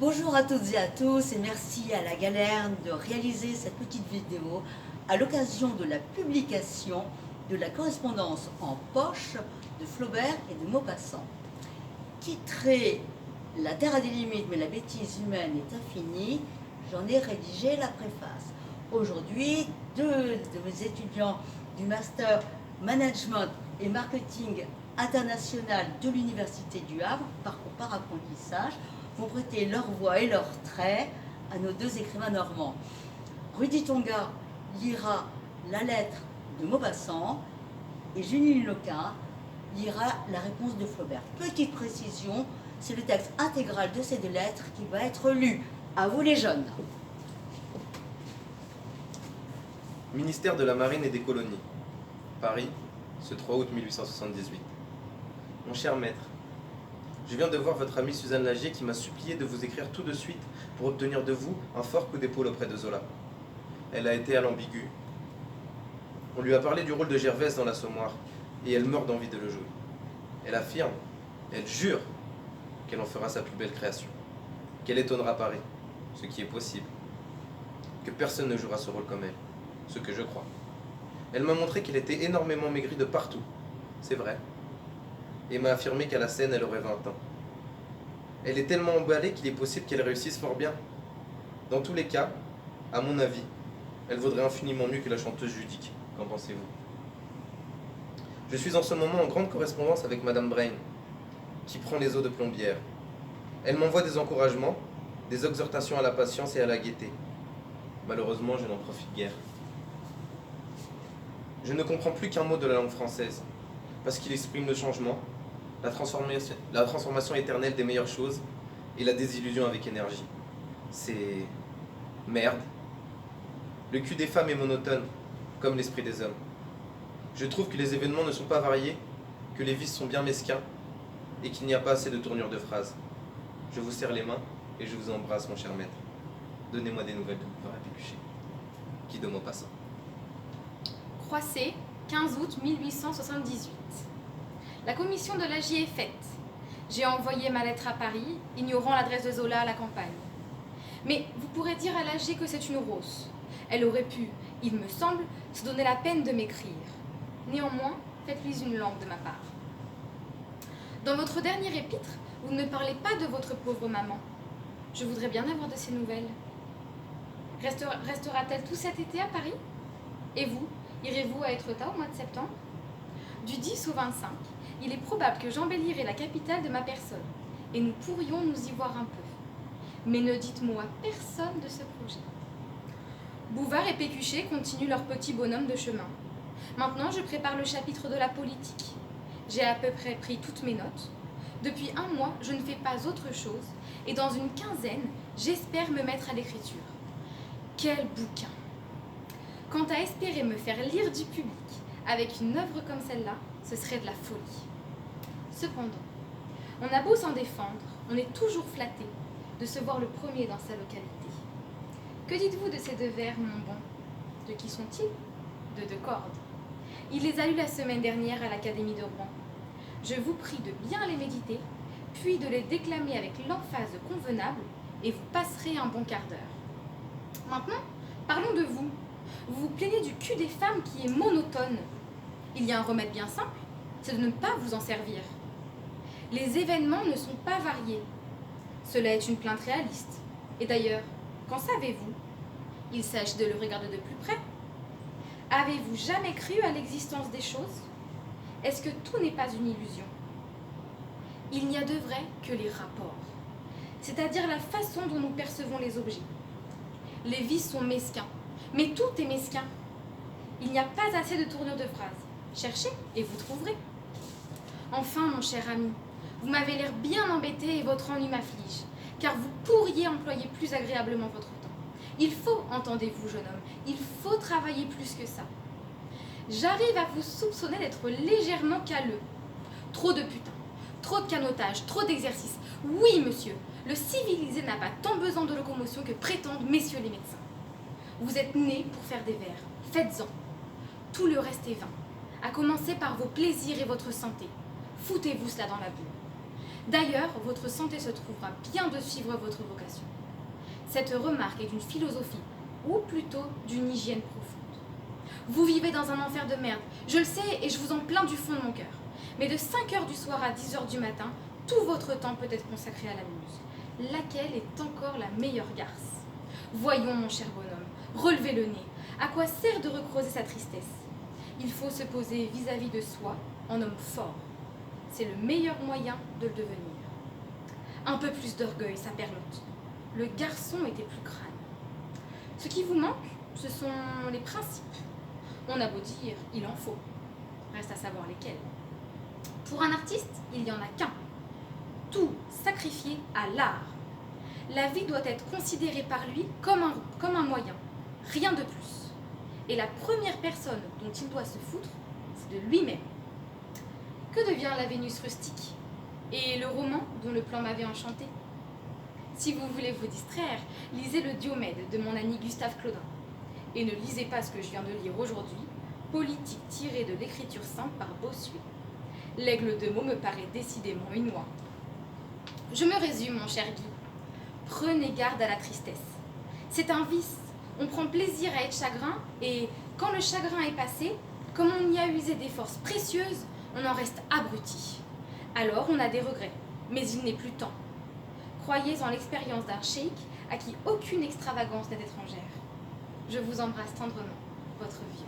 Bonjour à toutes et à tous et merci à la Galerne de réaliser cette petite vidéo à l'occasion de la publication de la correspondance en poche de Flaubert et de Maupassant. Titré « La terre a des limites mais la bêtise humaine est infinie », j'en ai rédigé la préface. Aujourd'hui, deux de mes étudiants du Master Management et Marketing International de l'Université du Havre, parcours par apprentissage, vont prêter leur voix et leurs traits à nos deux écrivains normands. Rudy Tonga lira la lettre de Maupassant et Julie Lequin lira la réponse de Flaubert. Petite précision, c'est le texte intégral de ces deux lettres qui va être lu. À vous les jeunes. Ministère de la Marine et des Colonies. Paris, ce 3 août 1878. Mon cher maître, je viens de voir votre amie Suzanne Lagier qui m'a supplié de vous écrire tout de suite pour obtenir de vous un fort coup d'épaule auprès de Zola. Elle a été à l'ambigu. On lui a parlé du rôle de Gervaise dans l'Assommoir et elle meurt d'envie de le jouer. Elle affirme, elle jure qu'elle en fera sa plus belle création, qu'elle étonnera Paris, ce qui est possible, que personne ne jouera ce rôle comme elle, ce que je crois. Elle m'a montré qu'elle était énormément maigrie de partout, c'est vrai, et m'a affirmé qu'à la scène, elle aurait 20 ans. Elle est tellement emballée qu'il est possible qu'elle réussisse fort bien. Dans tous les cas, à mon avis, elle vaudrait infiniment mieux que la chanteuse Judique. Qu'en pensez-vous? Je suis en ce moment en grande correspondance avec Madame Brain, qui prend les eaux de Plombières. Elle m'envoie des encouragements, des exhortations à la patience et à la gaieté. Malheureusement, je n'en profite guère. Je ne comprends plus qu'un mot de la langue française, parce qu'il exprime le changement, la transformation éternelle des meilleures choses et la désillusion avec énergie. C'est merde. Le cul des femmes est monotone, comme l'esprit des hommes. Je trouve que les événements ne sont pas variés, que les vices sont bien mesquins et qu'il n'y a pas assez de tournures de phrases. Je vous serre les mains et je vous embrasse, mon cher maître. Donnez-moi des nouvelles de Bouvard et Pécuchet. Qui de Maupassant. Croissé, 15 août 1878. La commission de Lagier est faite. J'ai envoyé ma lettre à Paris, ignorant l'adresse de Zola à la campagne. Mais vous pourrez dire à Lagier que c'est une rose. Elle aurait pu, il me semble, se donner la peine de m'écrire. Néanmoins, faites-lui une langue de ma part. Dans votre dernier épître, vous ne parlez pas de votre pauvre maman. Je voudrais bien avoir de ses nouvelles. Restera-t-elle tout cet été à Paris? Et vous, irez-vous à Étretat au mois de septembre? Du 10 au 25, il est probable que j'embellirai la capitale de ma personne, et nous pourrions nous y voir un peu. Mais ne dites-moi personne de ce projet. Bouvard et Pécuchet continuent leur petit bonhomme de chemin. Maintenant, je prépare le chapitre de la politique. J'ai à peu près pris toutes mes notes. Depuis un mois, je ne fais pas autre chose, et dans une quinzaine, j'espère me mettre à l'écriture. Quel bouquin! Quant à espérer me faire lire du public avec une œuvre comme celle-là, ce serait de la folie. Cependant, on a beau s'en défendre, on est toujours flatté de se voir le premier dans sa localité. Que dites-vous de ces deux vers, mon bon? De qui sont-ils? De Decordes. Il les a lus la semaine dernière à l'Académie de Rouen. Je vous prie de bien les méditer, puis de les déclamer avec l'emphase convenable, et vous passerez un bon quart d'heure. Maintenant, parlons de vous. Vous vous plaignez du cul des femmes qui est monotone. Il y a un remède bien simple, c'est de ne pas vous en servir. Les événements ne sont pas variés. Cela est une plainte réaliste. Et d'ailleurs, qu'en savez-vous? Il s'agit de le regarder de plus près. Avez-vous jamais cru à l'existence des choses? Est-ce que tout n'est pas une illusion? Il n'y a de vrai que les rapports, c'est-à-dire la façon dont nous percevons les objets. Les vices sont mesquins, mais tout est mesquin. Il n'y a pas assez de tournures de phrases. Cherchez et vous trouverez. Enfin, mon cher ami, vous m'avez l'air bien embêté et votre ennui m'afflige, car vous pourriez employer plus agréablement votre temps. Il faut, entendez-vous, jeune homme, il faut travailler plus que ça. J'arrive à vous soupçonner d'être légèrement calleux. Trop de putain, trop de canotage, trop d'exercice. Oui, monsieur, le civilisé n'a pas tant besoin de locomotion que prétendent messieurs les médecins. Vous êtes nés pour faire des vers, faites-en. Tout le reste est vain, à commencer par vos plaisirs et votre santé. Foutez-vous cela dans la boue. D'ailleurs, votre santé se trouvera bien de suivre votre vocation. Cette remarque est d'une philosophie, ou plutôt d'une hygiène profonde. Vous vivez dans un enfer de merde, je le sais et je vous en plains du fond de mon cœur. Mais de 5h du soir à 10h du matin, tout votre temps peut être consacré à la muse. Laquelle est encore la meilleure garce? Voyons, mon cher bonhomme, relevez le nez. À quoi sert de recreuser sa tristesse? Il faut se poser vis-à-vis de soi en homme fort. C'est le meilleur moyen de le devenir. Un peu plus d'orgueil, ça perlote. Le garçon était plus crâne. Ce qui vous manque, ce sont les principes. On a beau dire, il en faut. Reste à savoir lesquels. Pour un artiste, il n'y en a qu'un. Tout sacrifié à l'art. La vie doit être considérée par lui comme un moyen, rien de plus. Et la première personne dont il doit se foutre, c'est de lui-même. Que devient la Vénus rustique? Et le roman dont le plan m'avait enchanté? Si vous voulez vous distraire, lisez le Diomède de mon ami Gustave Claudin. Et ne lisez pas ce que je viens de lire aujourd'hui, Politique tirée de l'écriture sainte par Bossuet. L'aigle de Meaux me paraît décidément une oie. Je me résume, mon cher Guy. Prenez garde à la tristesse. C'est un vice. On prend plaisir à être chagrin et quand le chagrin est passé, comme on y a usé des forces précieuses, on en reste abruti. Alors on a des regrets, mais il n'est plus temps. Croyez en l'expérience d'un cheikh à qui aucune extravagance n'est étrangère. Je vous embrasse tendrement, votre vieux.